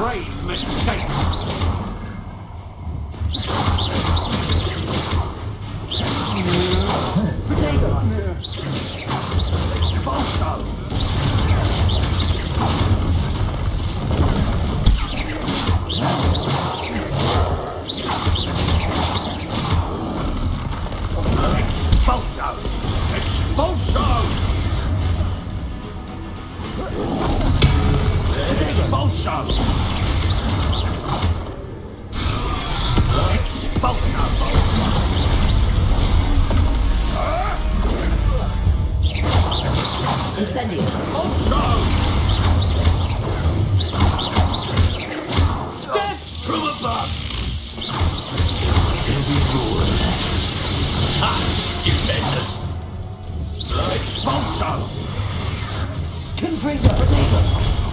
brave mistake. Potato! Bolso! Expulso! Expulso! Incendio! Expulso! Death from above! He'll be ruined. Ha! Defenders! Expulso! Confringo! Potato!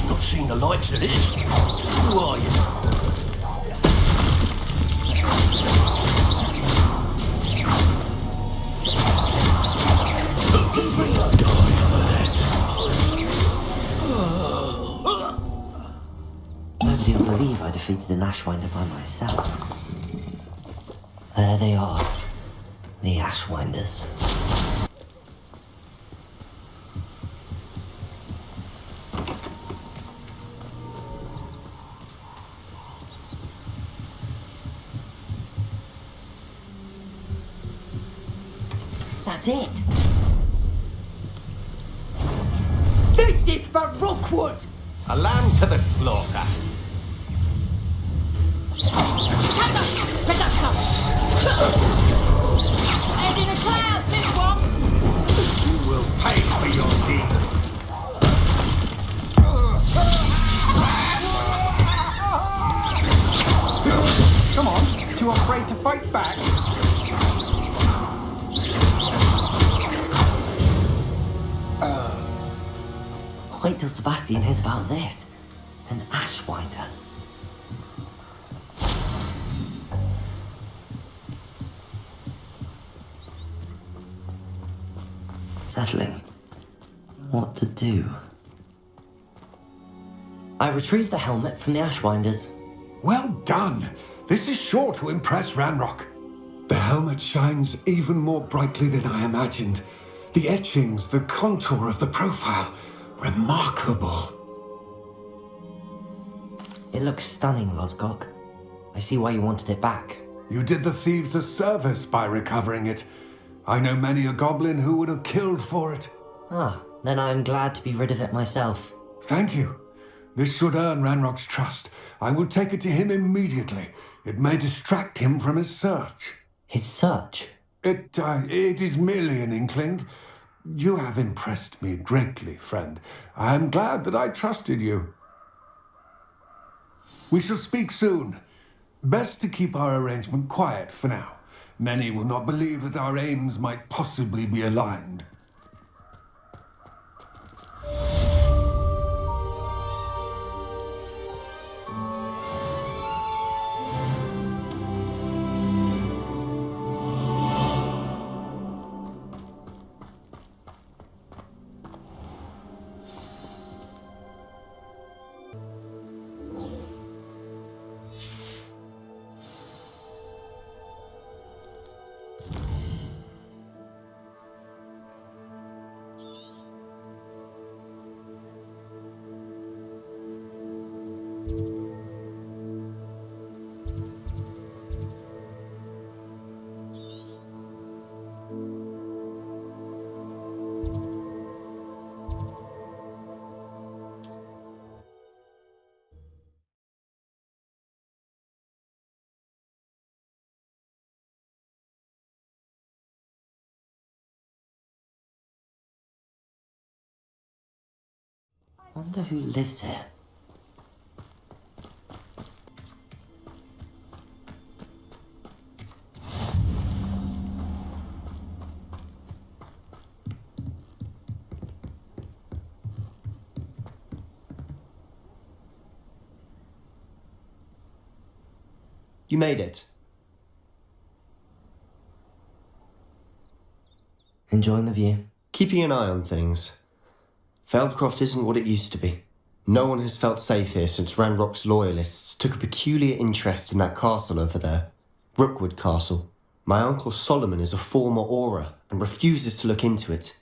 Not seen the likes of this. Who are you? Nobody will believe I defeated an Ashwinder by myself. There they are. The Ashwinders. That's it. This is for Rookwood! A lamb to the slaughter. Head in a cloud, this one! You will pay for your deed. Come on, too afraid to fight back? Wait till Sebastian hears about this. An Ashwinder. Settling. What to do? I retrieved the helmet from the Ashwinders. Well done! This is sure to impress Ranrock. The helmet shines even more brightly than I imagined. The etchings, the contour of the profile. Remarkable. It looks stunning, Lodgok. I see why you wanted it back. You did the thieves a service by recovering it. I know many a goblin who would have killed for it. Ah, then I am glad to be rid of it myself. Thank you. This should earn Ranrock's trust. I will take it to him immediately. It may distract him from his search. His search? It is merely an inkling. You have impressed me greatly, friend. I am glad that I trusted you. We shall speak soon. Best to keep our arrangement quiet for now. Many will not believe that our aims might possibly be aligned. Wonder who lives here. You made it. Enjoying the view? Keeping an eye on things. Feldcroft isn't what it used to be. No one has felt safe here since Ranrock's loyalists took a peculiar interest in that castle over there. Rookwood Castle. My uncle Solomon is a former Auror and refuses to look into it,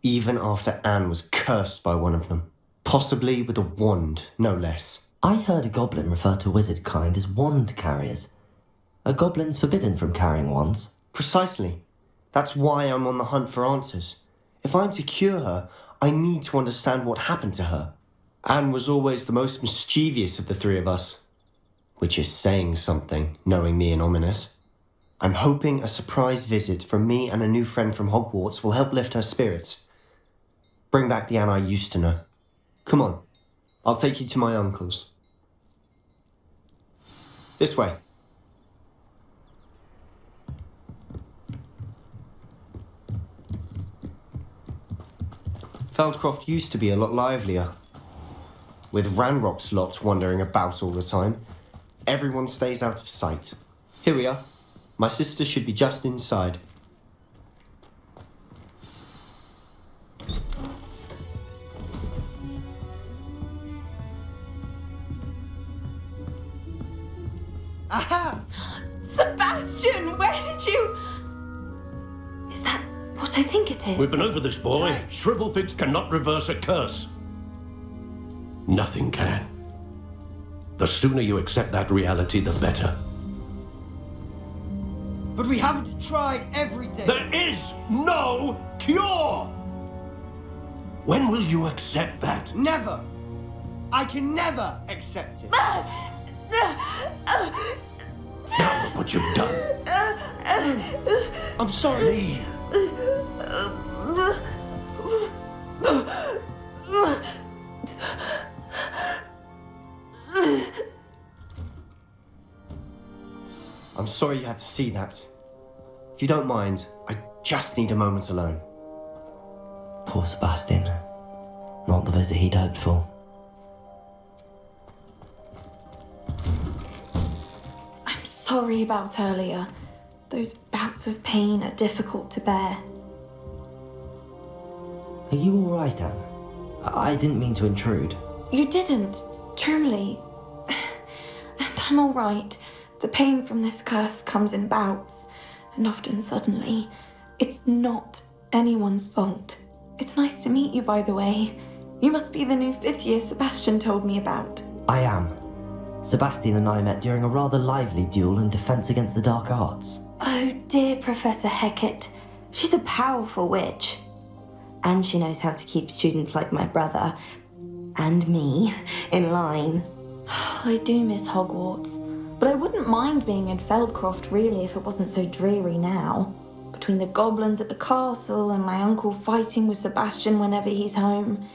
even after Anne was cursed by one of them. Possibly with a wand, no less. I heard a goblin refer to wizard kind as wand carriers. Are goblins forbidden from carrying wands? Precisely. That's why I'm on the hunt for answers. If I'm to cure her, I need to understand what happened to her. Anne was always the most mischievous of the three of us. Which is saying something, knowing me and Ominous. I'm hoping a surprise visit from me and a new friend from Hogwarts will help lift her spirits. Bring back the Anne I used to know. Come on, I'll take you to my uncle's. This way. Feldcroft used to be a lot livelier. With Ranrock's lot wandering about all the time, everyone stays out of sight. Here we are. My sister should be just inside. Aha! Sebastian, where did you... Is that what I think it is? We've been over this, boy. Shrivelfix cannot reverse a curse. Nothing can. The sooner you accept that reality, the better. But we haven't tried everything. There is no cure! When will you accept that? Never. I can never accept it. Now look what you've done. I'm sorry. I'm sorry you had to see that. If you don't mind, I just need a moment alone. Poor Sebastian. Not the visit he'd hoped for. I'm sorry about earlier. Those bouts of pain are difficult to bear. Are you alright, Anne? I didn't mean to intrude. You didn't, truly. And I'm alright. The pain from this curse comes in bouts, and often suddenly. It's not anyone's fault. It's nice to meet you, by the way. You must be the new 5th year Sebastian told me about. I am. Sebastian and I met during a rather lively duel in defense against the dark arts. Oh dear, Professor Hecat. She's a powerful witch. And she knows how to keep students like my brother, and me, in line. I do miss Hogwarts, but I wouldn't mind being in Feldcroft really if it wasn't so dreary now. Between the goblins at the castle and my uncle fighting with Sebastian whenever he's home,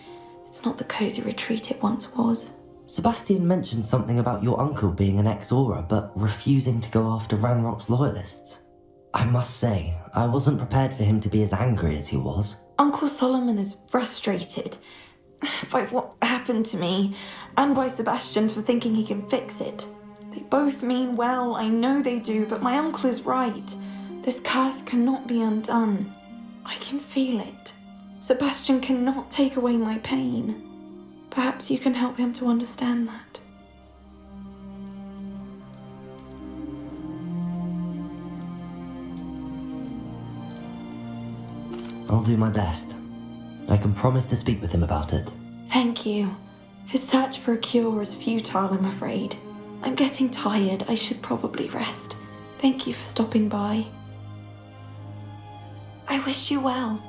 it's not the cosy retreat it once was. Sebastian mentioned something about your uncle being an ex-Auror, but refusing to go after Ranrock's loyalists. I must say, I wasn't prepared for him to be as angry as he was. Uncle Solomon is frustrated by what happened to me, and by Sebastian for thinking he can fix it. They both mean well, I know they do, but my uncle is right. This curse cannot be undone. I can feel it. Sebastian cannot take away my pain. Perhaps you can help him to understand that. I'll do my best. I can promise to speak with him about it. Thank you. His search for a cure is futile, I'm afraid. I'm getting tired. I should probably rest. Thank you for stopping by. I wish you well.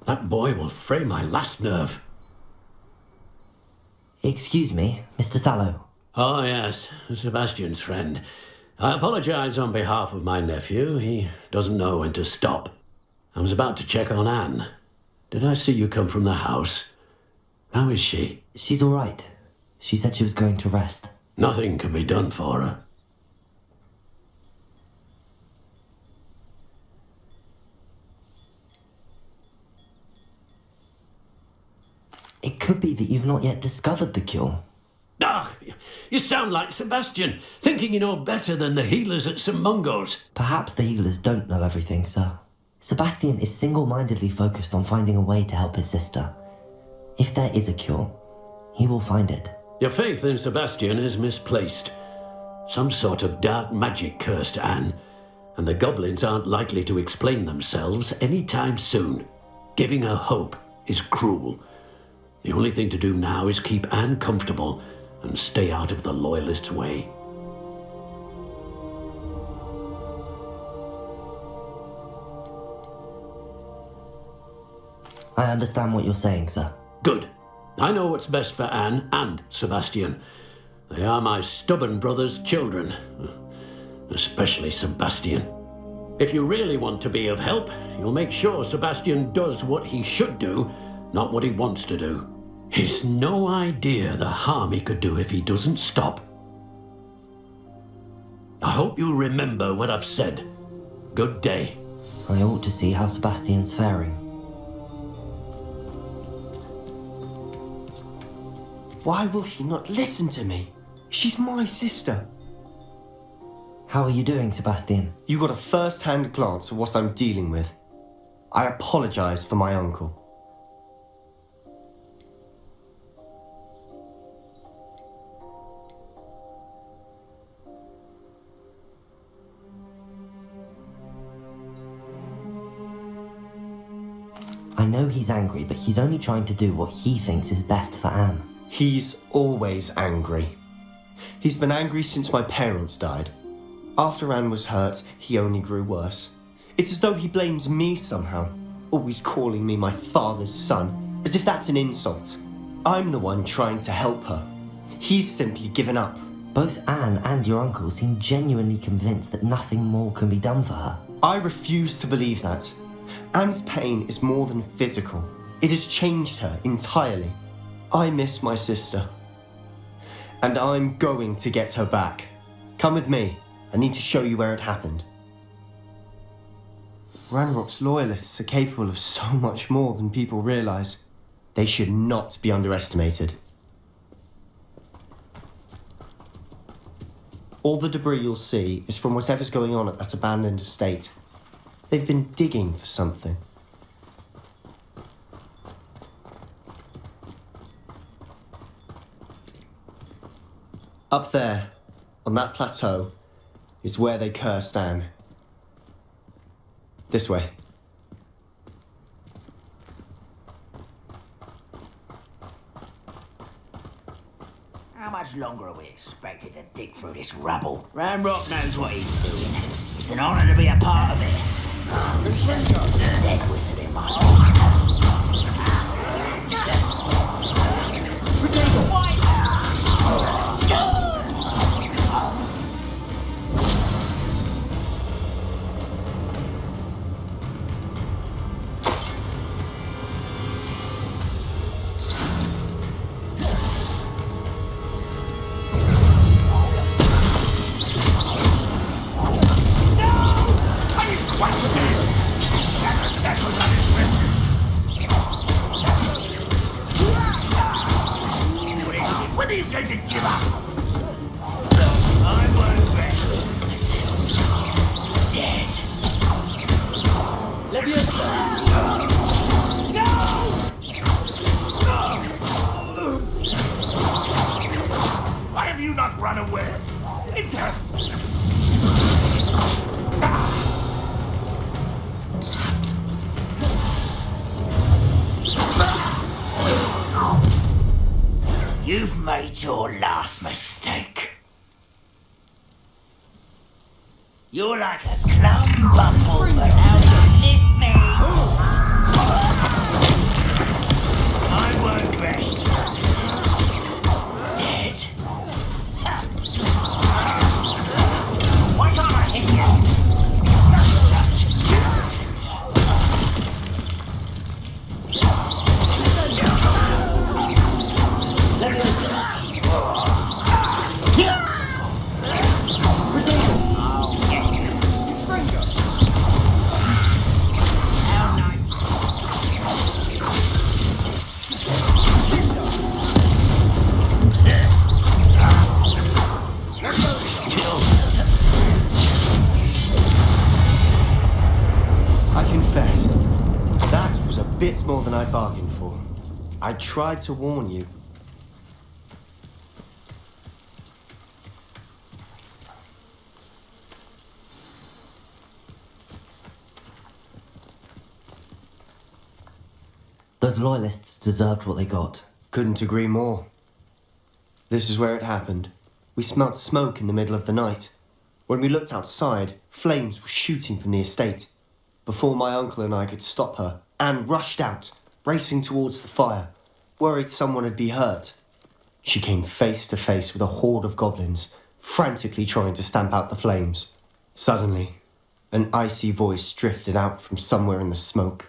That boy will fray my last nerve. Excuse me, Mr. Sallow. Oh, yes, Sebastian's friend. I apologize on behalf of my nephew. He doesn't know when to stop. I was about to check on Anne. Did I see you come from the house? How is she? She's all right. She said she was going to rest. Nothing can be done for her. It could be that you've not yet discovered the cure. Ah, you sound like Sebastian, thinking you know better than the healers at St. Mungo's. Perhaps the healers don't know everything, sir. Sebastian is single-mindedly focused on finding a way to help his sister. If there is a cure, he will find it. Your faith in Sebastian is misplaced. Some sort of dark magic cursed Anne, and the goblins aren't likely to explain themselves anytime soon. Giving her hope is cruel. The only thing to do now is keep Anne comfortable and stay out of the Loyalists' way. I understand what you're saying, sir. Good. I know what's best for Anne and Sebastian. They are my stubborn brother's children. Especially Sebastian. If you really want to be of help, you'll make sure Sebastian does what he should do, not what he wants to do. He's no idea the harm he could do if he doesn't stop. I hope you remember what I've said. Good day. I ought to see how Sebastian's faring. Why will he not listen to me? She's my sister. How are you doing, Sebastian? You got a first-hand glance at what I'm dealing with. I apologize for my uncle. I know he's angry, but he's only trying to do what he thinks is best for Anne. He's always angry. He's been angry since my parents died. After Anne was hurt, he only grew worse. It's as though he blames me somehow, always calling me my father's son, as if that's an insult. I'm the one trying to help her. He's simply given up. Both Anne and your uncle seem genuinely convinced that nothing more can be done for her. I refuse to believe that. Anne's pain is more than physical. It has changed her entirely. I miss my sister. And I'm going to get her back. Come with me. I need to show you where it happened. Ranrock's loyalists are capable of so much more than people realize. They should not be underestimated. All the debris you'll see is from whatever's going on at that abandoned estate. They've been digging for something. Up there, on that plateau, is where they cursed Anne. This way. How much longer are we expected to dig through this rubble? Ranrock knows what he's doing. It's an honor to be a part of it. Dead wizard in my When are you going to give up? I won't rest until dead. Why have you not run away? You've made your last mistake. You're like a clum bumble, but now you list me. I won't rest. Dead. Bits more than I bargained for. I tried to warn you. Those loyalists deserved what they got. Couldn't agree more. This is where it happened. We smelled smoke in the middle of the night. When we looked outside, flames were shooting from the estate. Before my uncle and I could stop her, Anne rushed out, racing towards the fire, worried someone would be hurt. She came face to face with a horde of goblins, frantically trying to stamp out the flames. Suddenly, an icy voice drifted out from somewhere in the smoke.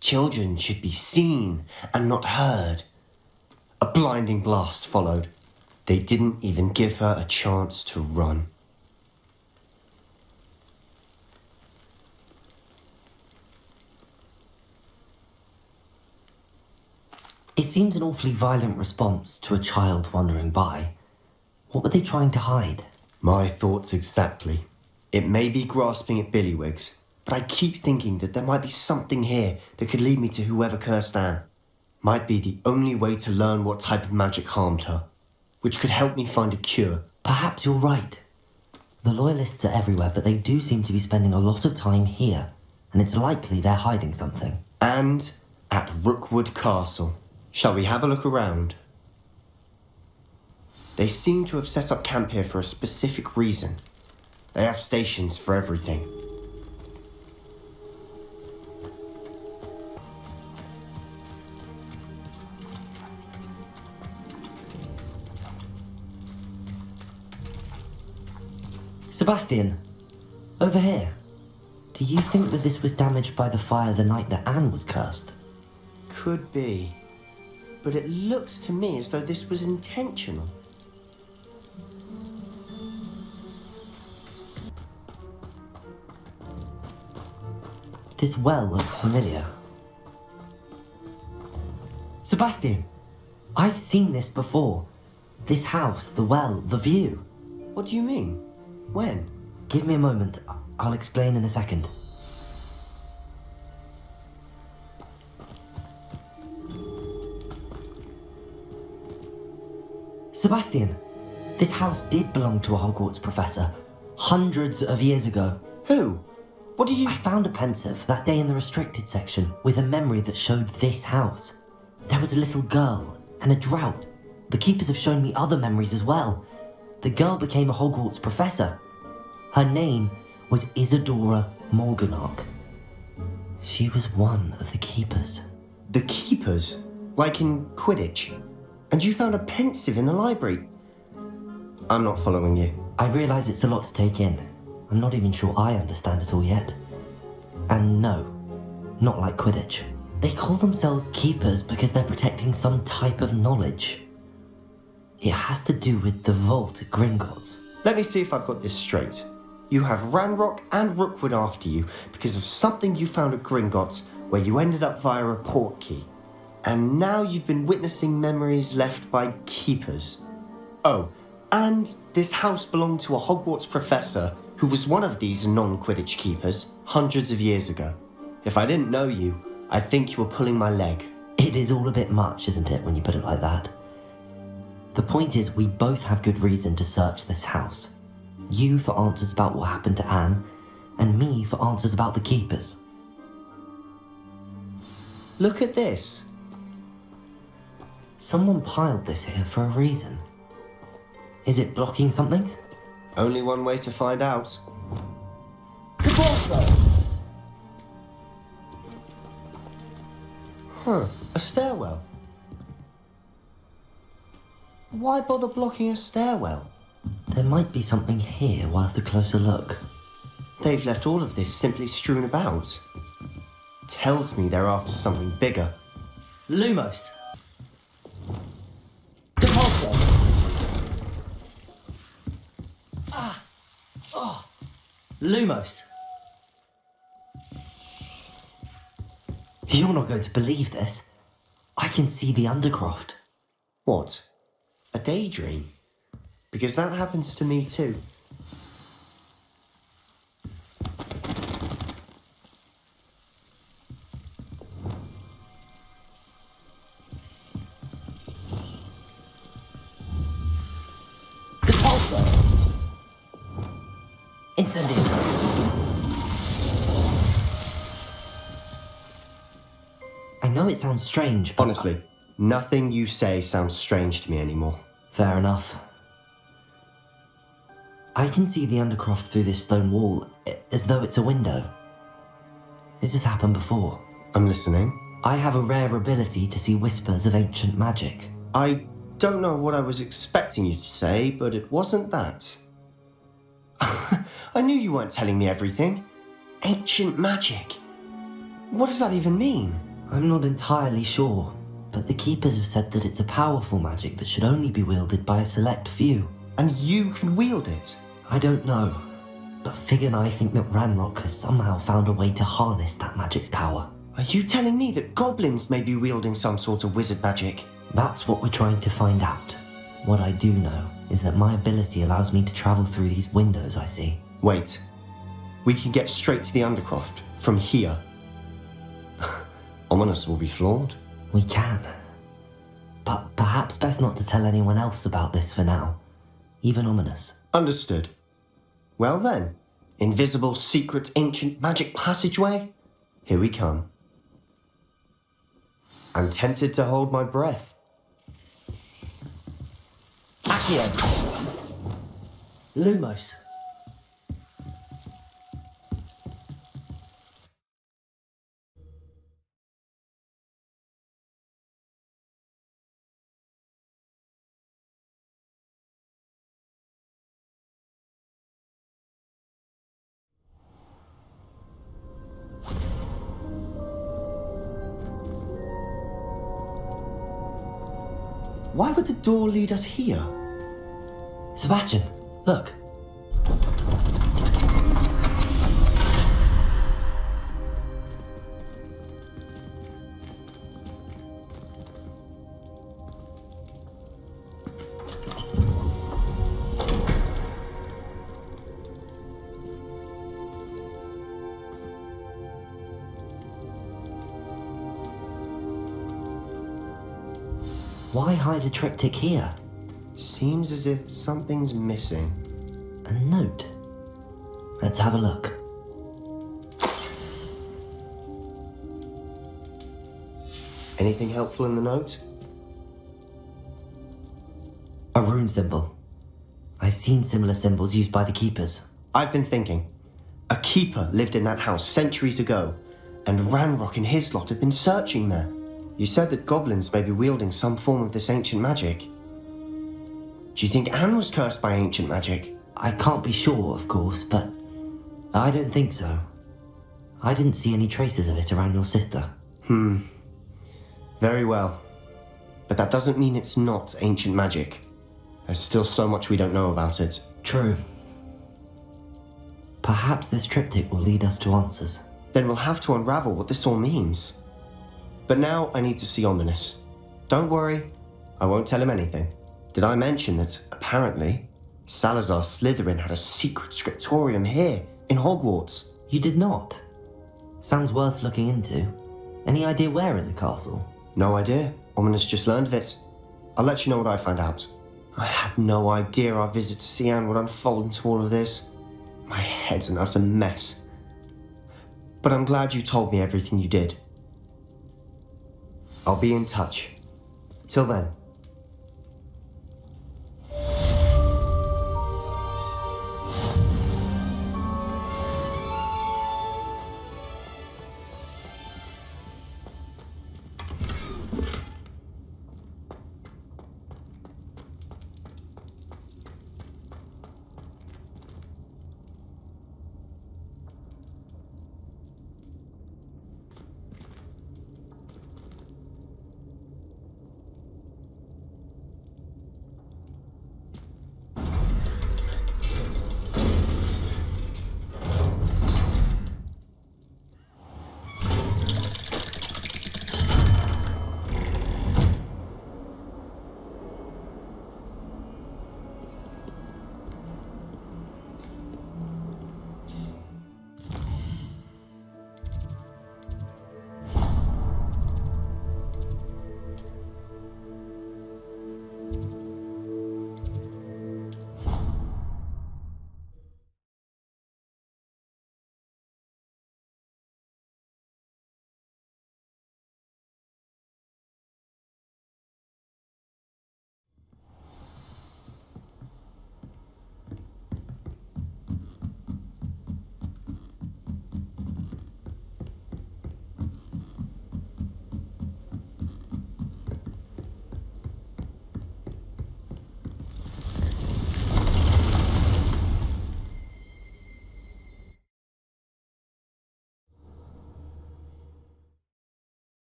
Children should be seen and not heard. A blinding blast followed. They didn't even give her a chance to run. It seems an awfully violent response to a child wandering by. What were they trying to hide? My thoughts exactly. It may be grasping at Billywigs, but I keep thinking that there might be something here that could lead me to whoever cursed Anne. Might be the only way to learn what type of magic harmed her, which could help me find a cure. Perhaps you're right. The loyalists are everywhere, but they do seem to be spending a lot of time here, and it's likely they're hiding something. And at Rookwood Castle. Shall we have a look around? They seem to have set up camp here for a specific reason. They have stations for everything. Sebastian, over here. Do you think that this was damaged by the fire the night that Anne was cursed? Could be. But it looks to me as though this was intentional. This well looks familiar. Sebastian, I've seen this before. This house, the well, the view. What do you mean? When? Give me a moment. I'll explain in a second. Sebastian, this house did belong to a Hogwarts professor, hundreds of years ago. Who? What do you... I found a pensive that day in the restricted section with a memory that showed this house. There was a little girl and a drought. The keepers have shown me other memories as well. The girl became a Hogwarts professor. Her name was Isadora Morganach. She was one of the keepers. The keepers? Like in Quidditch? And you found a pensive in the library? I'm not following you. I realise it's a lot to take in. I'm not even sure I understand it all yet. And no, not like Quidditch. They call themselves keepers because they're protecting some type of knowledge. It has to do with the vault at Gringotts. Let me see if I've got this straight. You have Ranrock and Rookwood after you because of something you found at Gringotts where you ended up via a port key. And now you've been witnessing memories left by keepers. Oh, and this house belonged to a Hogwarts professor who was one of these non-Quidditch keepers hundreds of years ago. If I didn't know you, I'd think you were pulling my leg. It is all a bit much, isn't it, when you put it like that? The point is, we both have good reason to search this house. You for answers about what happened to Anne, and me for answers about the keepers. Look at this. Someone piled this here for a reason. Is it blocking something? Only one way to find out. Huh, a stairwell. Why bother blocking a stairwell? There might be something here worth a closer look. They've left all of this simply strewn about. Tells me they're after something bigger. Lumos! Depulso! Lumos! You're not going to believe this. I can see the Undercroft. What? A daydream? Because that happens to me too. Incendio. I know it sounds strange, but... Honestly, nothing you say sounds strange to me anymore. Fair enough. I can see the Undercroft through this stone wall, as though it's a window. This has happened before. I'm listening. I have a rare ability to see whispers of ancient magic. I don't know what I was expecting you to say, but it wasn't that. I knew you weren't telling me everything. Ancient magic. What does that even mean? I'm not entirely sure, but the Keepers have said that it's a powerful magic that should only be wielded by a select few. And you can wield it? I don't know, but Fig and I think that Ranrock has somehow found a way to harness that magic's power. Are you telling me that goblins may be wielding some sort of wizard magic? That's what we're trying to find out. What I do know is that my ability allows me to travel through these windows I see. Wait. We can get straight to the Undercroft from here. Ominous will be floored. We can. But perhaps best not to tell anyone else about this for now. Even Ominous. Understood. Well then, invisible, secret, ancient magic passageway? Here we come. I'm tempted to hold my breath. Accio! Lumos! Why would the door lead us here? Sebastian, look. Why hide a triptych here? Seems as if something's missing. A note. Let's have a look. Anything helpful in the note? A rune symbol. I've seen similar symbols used by the Keepers. I've been thinking. A keeper lived in that house centuries ago, and Ranrock and his lot have been searching there. You said that goblins may be wielding some form of this ancient magic. Do you think Anne was cursed by ancient magic? I can't be sure, of course, but I don't think so. I didn't see any traces of it around your sister. Very well. But that doesn't mean it's not ancient magic. There's still so much we don't know about it. True. Perhaps this triptych will lead us to answers. Then we'll have to unravel what this all means. But now I need to see Ominous. Don't worry, I won't tell him anything. Did I mention that, apparently, Salazar Slytherin had a secret scriptorium here, in Hogwarts? You did not? Sounds worth looking into. Any idea where in the castle? No idea. Ominous just learned of it. I'll let you know what I find out. I have no idea our visit to Sian would unfold into all of this. My head's an utter mess. But I'm glad you told me everything you did. I'll be in touch. Till then.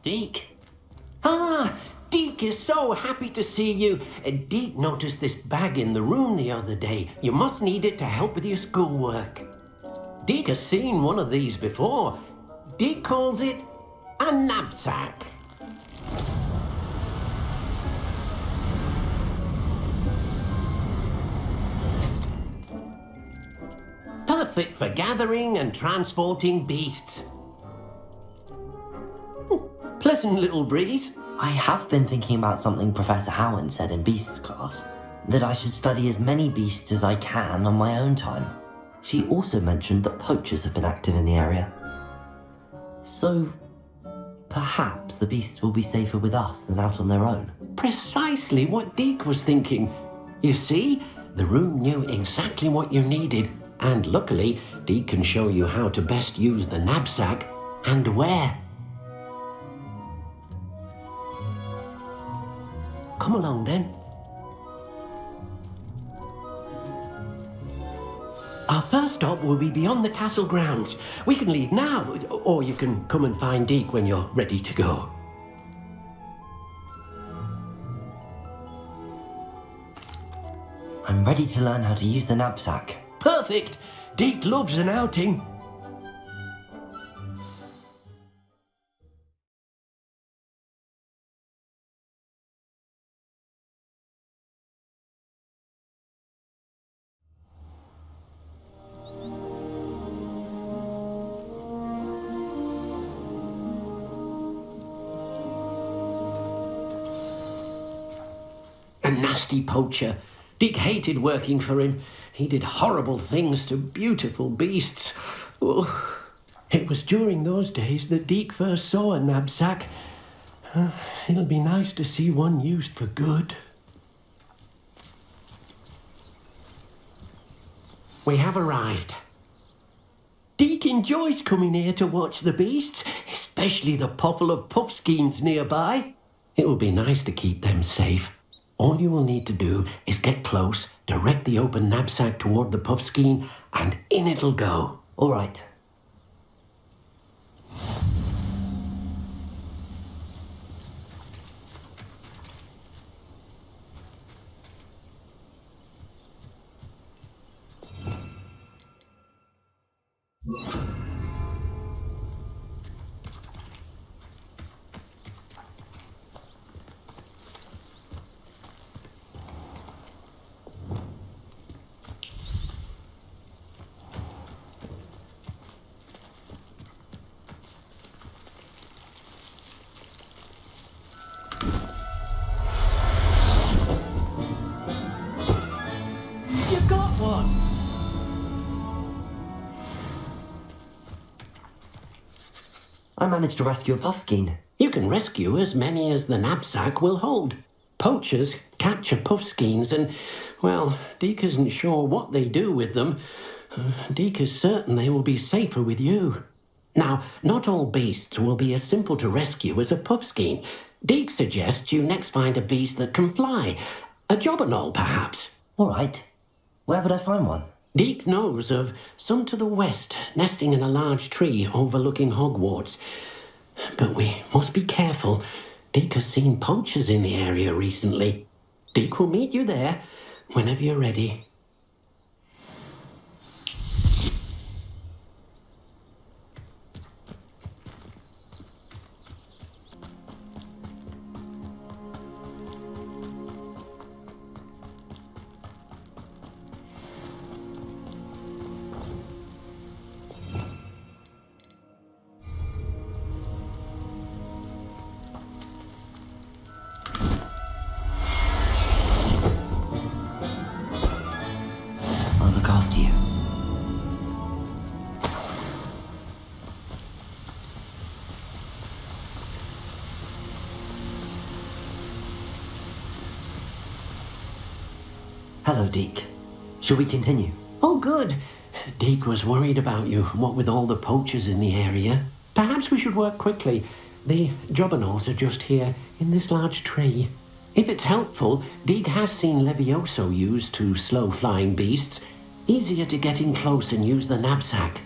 Deke. Ah, Deke is so happy to see you. Deke noticed this bag in the room the other day. You must need it to help with your schoolwork. Deke has seen one of these before. Deke calls it a knapsack. Perfect for gathering and transporting beasts. Pleasant little breeze. I have been thinking about something Professor Howard said in Beasts class, that I should study as many beasts as I can on my own time. She also mentioned that poachers have been active in the area. So, perhaps the beasts will be safer with us than out on their own. Precisely what Deke was thinking. You see, the room knew exactly what you needed, and luckily, Deke can show you how to best use the knapsack and where. Come along then. Our first stop will be beyond the castle grounds. We can leave now, or you can come and find Deke when you're ready to go. I'm ready to learn how to use the knapsack. Perfect! Deke loves an outing. A nasty poacher. Deke hated working for him. He did horrible things to beautiful beasts. Oh. It was during those days that Deke first saw a knapsack. It'll be nice to see one used for good. We have arrived. Deke enjoys coming here to watch the beasts, especially the potful of puffskeins nearby. It will be nice to keep them safe. All you will need to do is get close, direct the open knapsack toward the puffskein, and in it'll go. All right. You got one! I managed to rescue a puffskein. You can rescue as many as the knapsack will hold. Poachers capture puffskeins and, well, Deke isn't sure what they do with them. Deke is certain they will be safer with you. Now, not all beasts will be as simple to rescue as a puffskein. Deke suggests you next find a beast that can fly. A jobberknoll, perhaps. All right. Where would I find one? Deke knows of some to the west, nesting in a large tree overlooking Hogwarts. But we must be careful. Deke has seen poachers in the area recently. Deke will meet you there whenever you're ready. I'll look after you. Hello, Deke. Shall we continue? Oh, good. Deke was worried about you, what with all the poachers in the area. Perhaps we should work quickly. The jobberknolls are just here, in this large tree. If it's helpful, Deke has seen Levioso used to slow flying beasts. Easier to get in close and use the knapsack.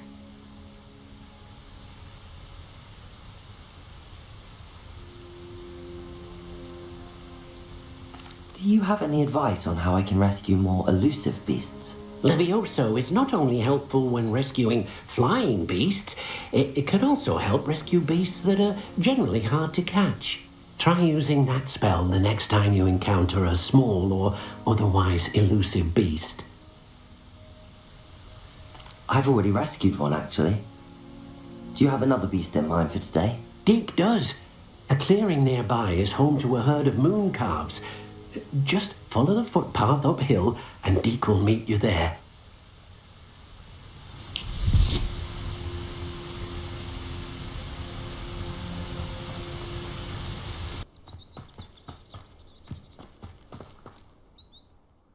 you have any advice on how I can rescue more elusive beasts? Levioso is not only helpful when rescuing flying beasts, it can also help rescue beasts that are generally hard to catch. Try using that spell the next time you encounter a small or otherwise elusive beast. I've already rescued one, actually. Do you have another beast in mind for today? Deke does. A clearing nearby is home to a herd of moon calves. Just follow the footpath uphill and Deke will meet you there.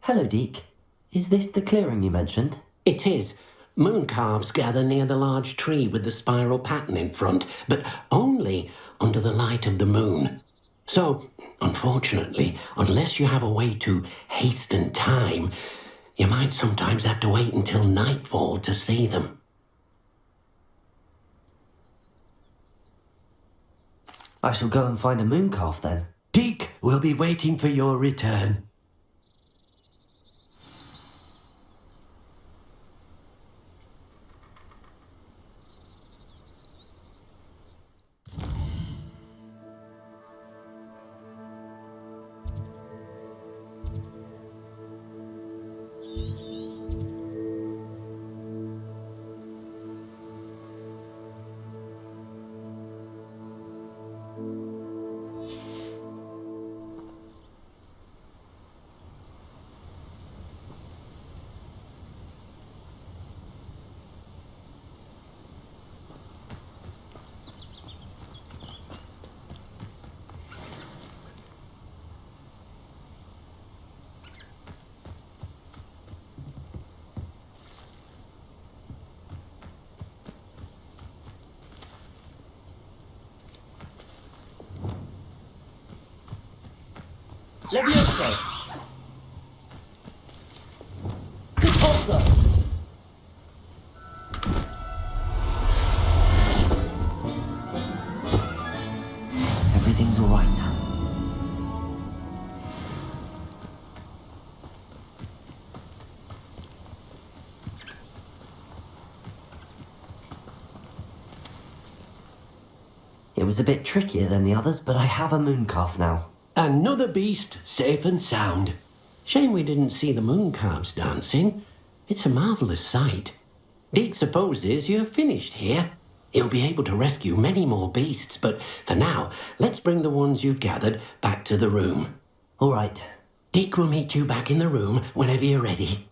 Hello, Deke. Is this the clearing you mentioned? It is. Moon calves gather near the large tree with the spiral pattern in front, but only under the light of the moon. So, unfortunately, unless you have a way to hasten time, you might sometimes have to wait until nightfall to see them. I shall go and find a moon calf then. Deke will be waiting for your return. Levioso! Repulsor! Everything's all right now. It was a bit trickier than the others, but I have a moon calf now. Another beast, safe and sound. Shame we didn't see the moon calves dancing. It's a marvellous sight. Deke supposes you're finished here. He'll be able to rescue many more beasts, but for now, let's bring the ones you've gathered back to the room. All right. Deke will meet you back in the room whenever you're ready.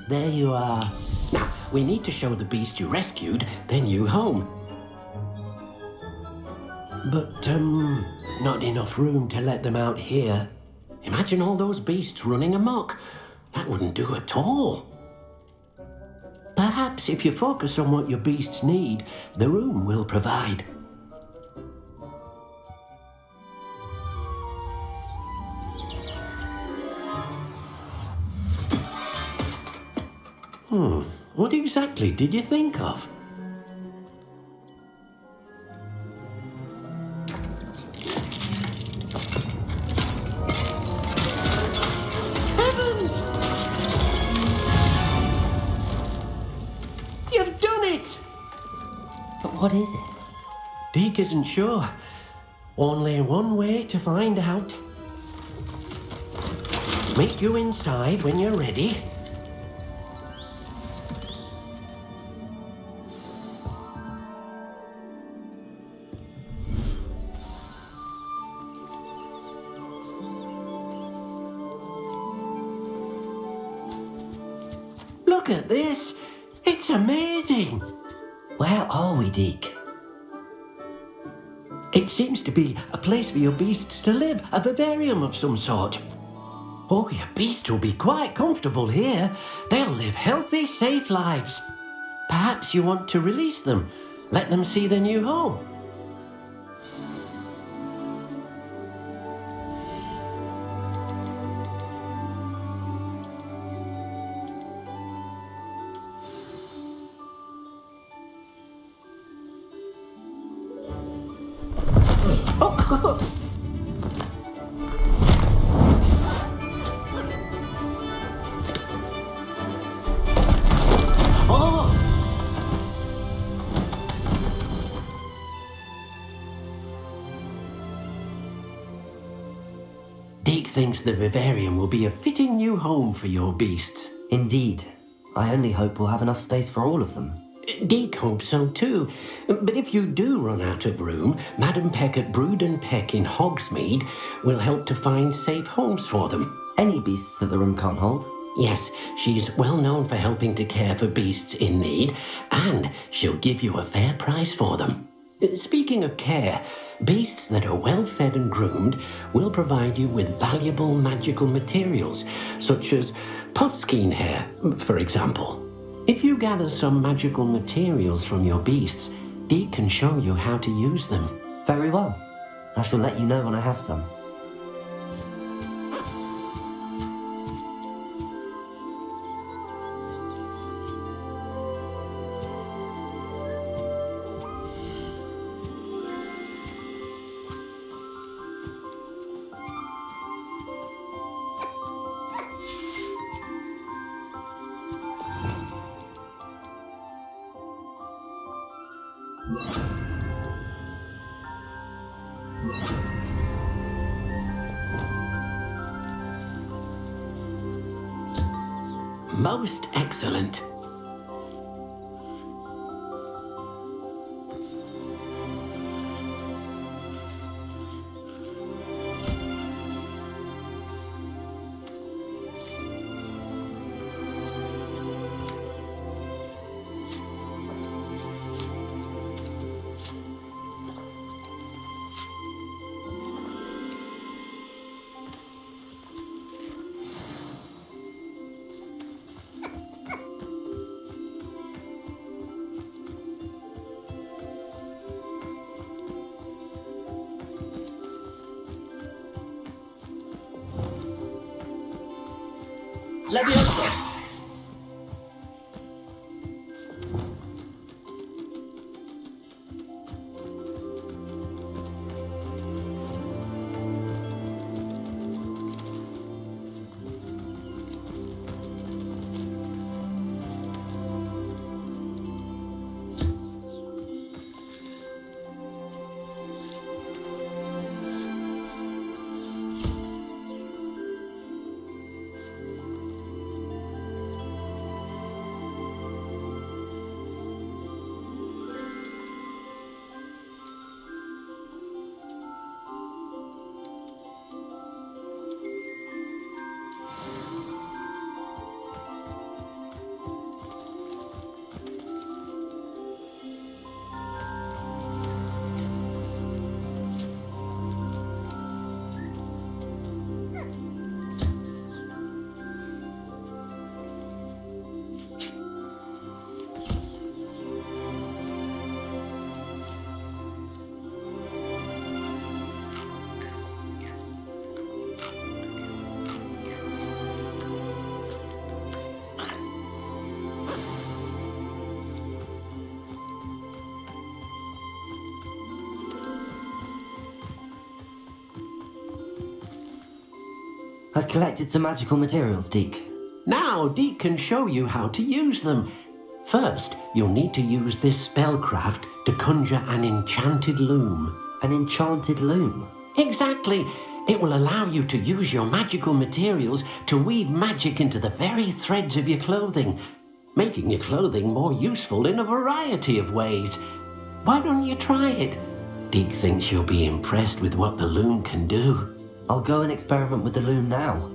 There you are. Now, we need to show the beast you rescued their new home. But, not enough room to let them out here. Imagine all those beasts running amok. That wouldn't do at all. Perhaps if you focus on what your beasts need, the room will provide. What exactly did you think of? Heavens! You've done it! But what is it? Deke isn't sure. Only one way to find out. meet you inside when you're ready. Look at this! It's amazing! Where are we, Deke? It seems to be a place for your beasts to live, a vivarium of some sort. Oh, your beasts will be quite comfortable here. They'll live healthy, safe lives. Perhaps you want to release them, let them see their new home. Deke thinks the vivarium will be a fitting new home for your beasts. Indeed. I only hope we'll have enough space for all of them. Deke hopes so too. But if you do run out of room, Madam Peck at Brood and Peck in Hogsmeade will help to find safe homes for them. Any beasts that the room can't hold? Yes, she's well known for helping to care for beasts in need, and she'll give you a fair price for them. Speaking of care, beasts that are well fed and groomed will provide you with valuable magical materials, such as puffskein hair, for example. If you gather some magical materials from your beasts, Deke can show you how to use them. Very well. I shall let you know when I have some. Most excellent. Leviosa! I've collected some magical materials, Deke. Now Deke can show you how to use them. First, you'll need to use this spellcraft to conjure an enchanted loom. An enchanted loom? Exactly. It will allow you to use your magical materials to weave magic into the very threads of your clothing, making your clothing more useful in a variety of ways. Why don't you try it? Deke thinks you'll be impressed with what the loom can do. I'll go and experiment with the loom now.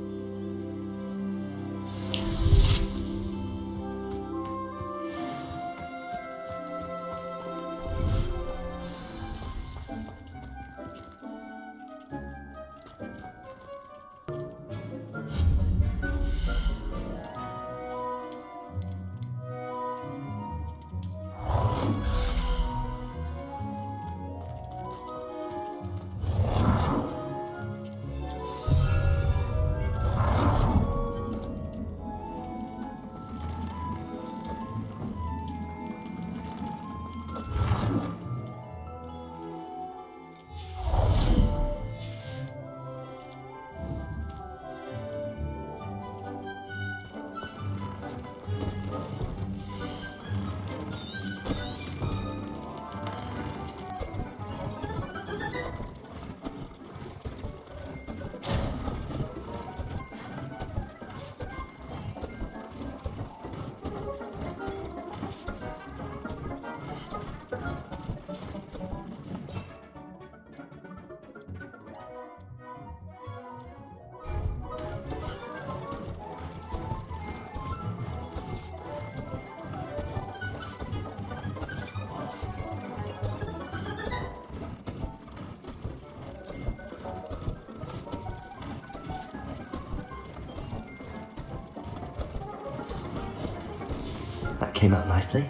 That came out nicely.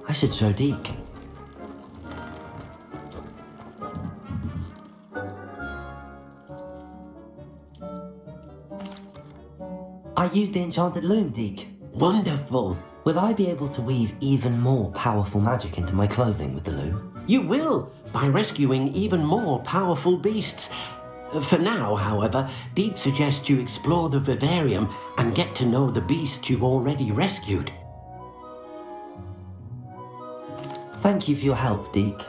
I should show Deke. I used the enchanted loom, Deke. Wonderful. Will I be able to weave even more powerful magic into my clothing with the loom? You will, by rescuing even more powerful beasts. For now, however, Deke suggests you explore the vivarium and get to know the beasts you've already rescued. Thank you for your help, Deke.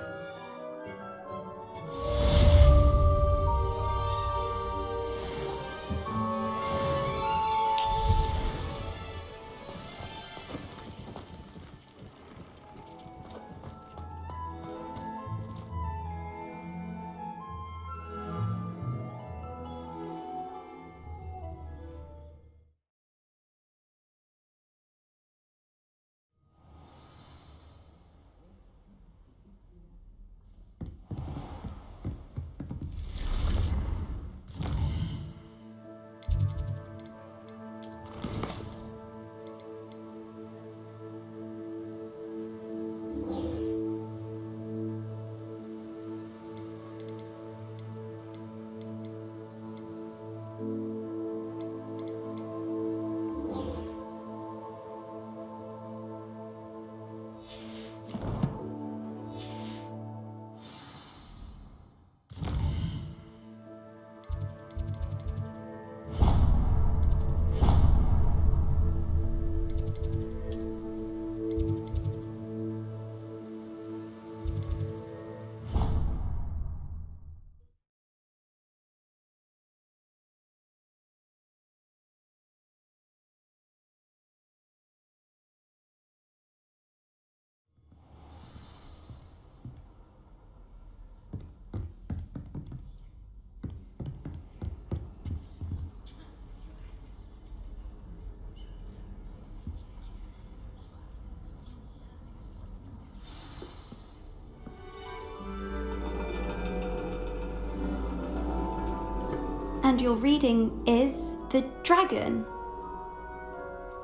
And your reading is The Dragon.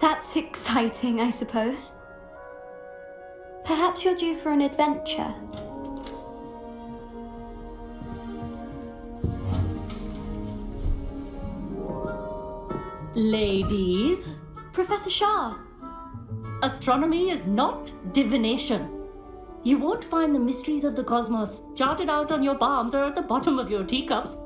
That's exciting, I suppose. Perhaps you're due for an adventure. Ladies, Professor Shah. astronomy is not divination. You won't find the mysteries of the cosmos charted out on your palms or at the bottom of your teacups.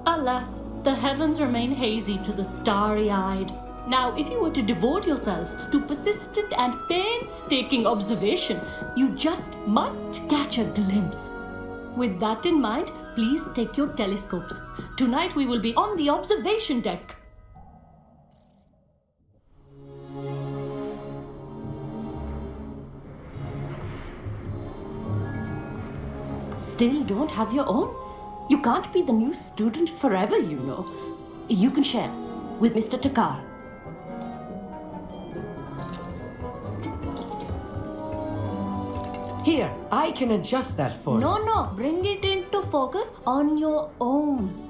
Alas, the heavens remain hazy to the starry-eyed. Now, if you were to devote yourselves to persistent and painstaking observation, you just might catch a glimpse. With that in mind, please take your telescopes. Tonight we will be on the observation deck. Still don't have your own? You can't be the new student forever, you know. You can share with Mr. Takar. Here, I can adjust that for you. No, bring it into focus on your own.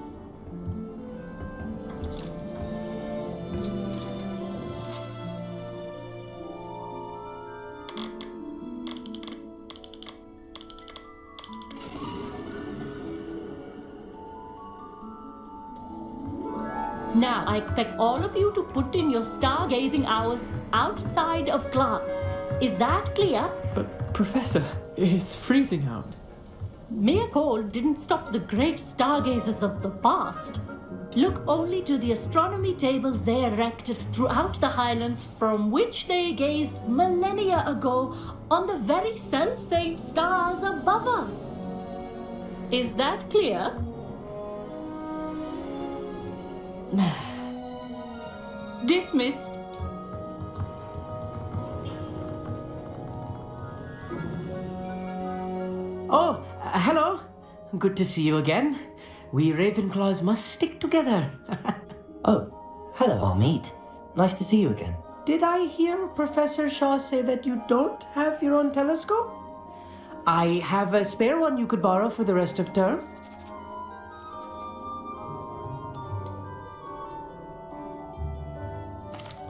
Now, I expect all of you to put in your stargazing hours outside of class. Is that clear? But, Professor, it's freezing out. Mere cold didn't stop the great stargazers of the past. Look only to the astronomy tables they erected throughout the highlands from which they gazed millennia ago on the very self-same stars above us. Is that clear? Dismissed. Oh, hello. Good to see you again. We Ravenclaws must stick together. Oh, hello, Amit. Nice to see you again. Did I hear Professor Shaw say that you don't have your own telescope? I have a spare one you could borrow for the rest of term.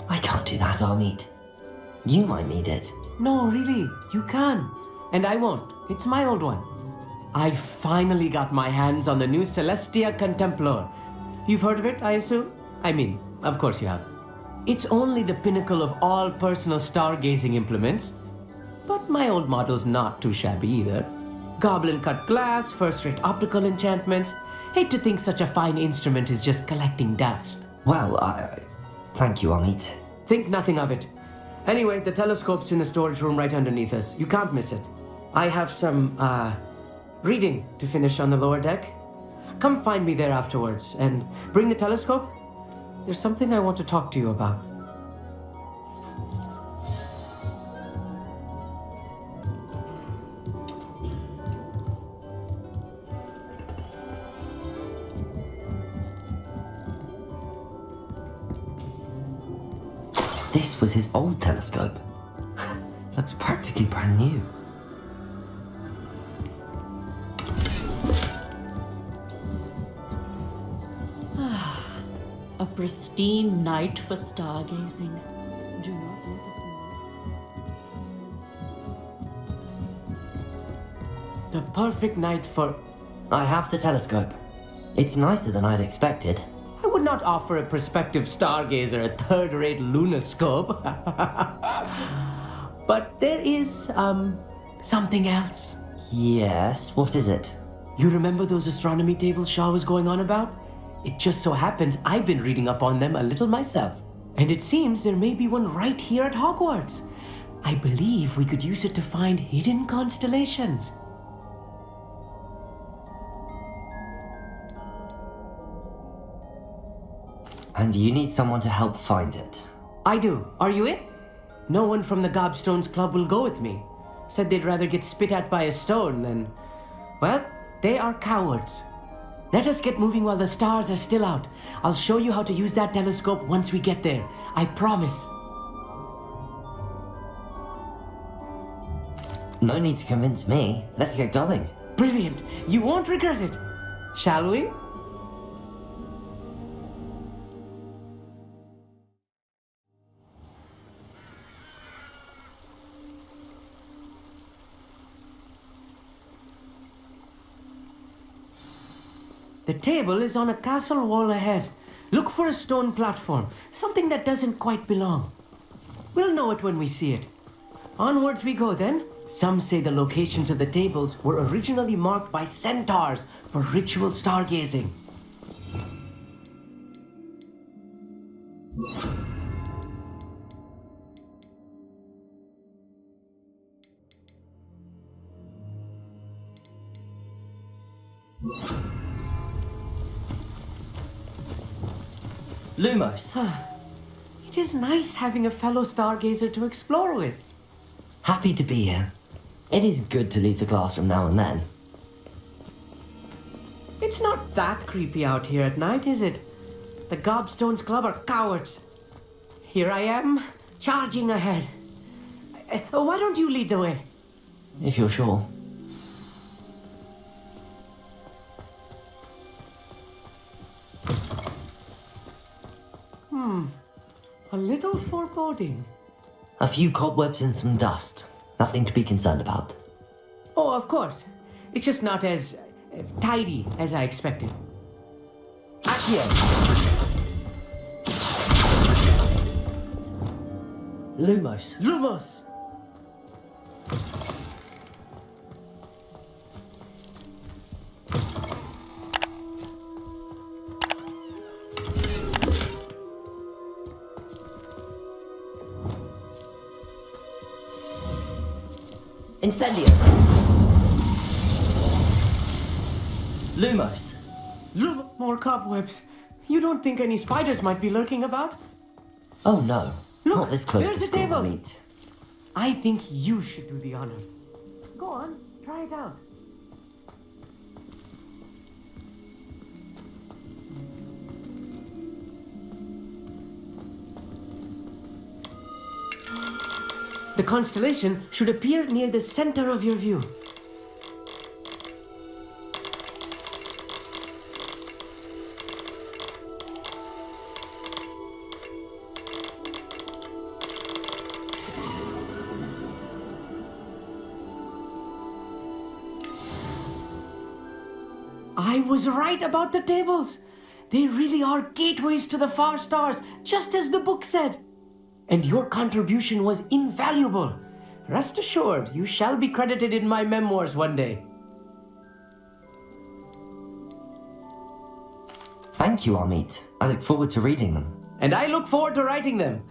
I can't do that, Amit. You might need it. No, really, you can. And I won't. It's my old one. I finally got my hands on the new Celestia Contemplar. You've heard of it, I assume? I mean, of course you have. It's only the pinnacle of all personal stargazing implements. But my old model's not too shabby either. Goblin-cut glass, first-rate optical enchantments. Hate to think such a fine instrument is just collecting dust. Well, thank you, Amit. Think nothing of it. Anyway, the telescope's in the storage room right underneath us. You can't miss it. I have some, reading to finish on the lower deck. Come find me there afterwards, and bring the telescope. There's something I want to talk to you about. This was his old telescope. Looks practically brand new. A pristine night for stargazing. Do not The perfect night for... I have the telescope. It's nicer than I'd expected. I would not offer a prospective stargazer a third-rate lunoscope. But there is, something else. Yes, what is it? You remember those astronomy tables Shaw was going on about? It just so happens I've been reading up on them a little myself. And it seems there may be one right here at Hogwarts. I believe we could use it to find hidden constellations. And you need someone to help find it. I do. Are you in? No one from the Gobstones Club will go with me. Said they'd rather get spit at by a stone than... Well, they are cowards. Let us get moving while the stars are still out. I'll show you how to use that telescope once we get there. I promise. No need to convince me. Let's get going. Brilliant. You won't regret it. Shall we? The table is on a castle wall ahead. Look for a stone platform, something that doesn't quite belong. We'll know it when we see it. Onwards we go then. Some say the locations of the tables were originally marked by centaurs for ritual stargazing. Lumos. It is nice having a fellow stargazer to explore with. Happy to be here. It is good to leave the classroom now and then. It's not that creepy out here at night, is it? The Gobstones Club are cowards. Here I am, charging ahead. Why don't you lead the way? If you're sure. A little foreboding. A few cobwebs and some dust. Nothing to be concerned about. Oh, of course. It's just not as tidy as I expected. Accio! Lumos. Lumos! Incendio. Lumos. More cobwebs. You don't think any spiders might be lurking about? Oh no. Look, not this close there's to a school, table. Meet. I think you should do the honors. Go on, try it out. The constellation should appear near the center of your view. I was right about the tables. They really are gateways to the far stars, just as the book said. And your contribution was invaluable. Rest assured, you shall be credited in my memoirs one day. Thank you, Amit. I look forward to reading them. And I look forward to writing them.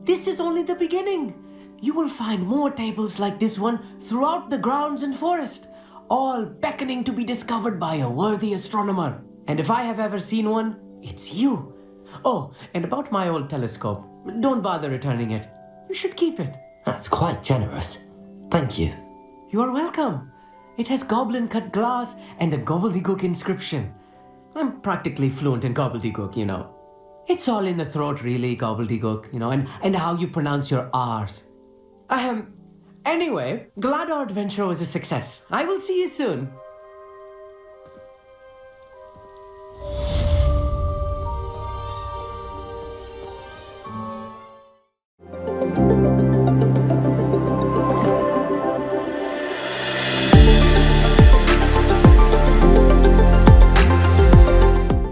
This is only the beginning. You will find more tables like this one throughout the grounds and forest, all beckoning to be discovered by a worthy astronomer. And if I have ever seen one, it's you. Oh, and about my old telescope, don't bother returning it. You should keep it. That's quite generous. Thank you. You are welcome. It has goblin-cut glass and a gobbledygook inscription. I'm practically fluent in gobbledygook, you know. It's all in the throat, really, gobbledygook, you know, and how you pronounce your R's. Anyway, glad our adventure was a success. I will see you soon.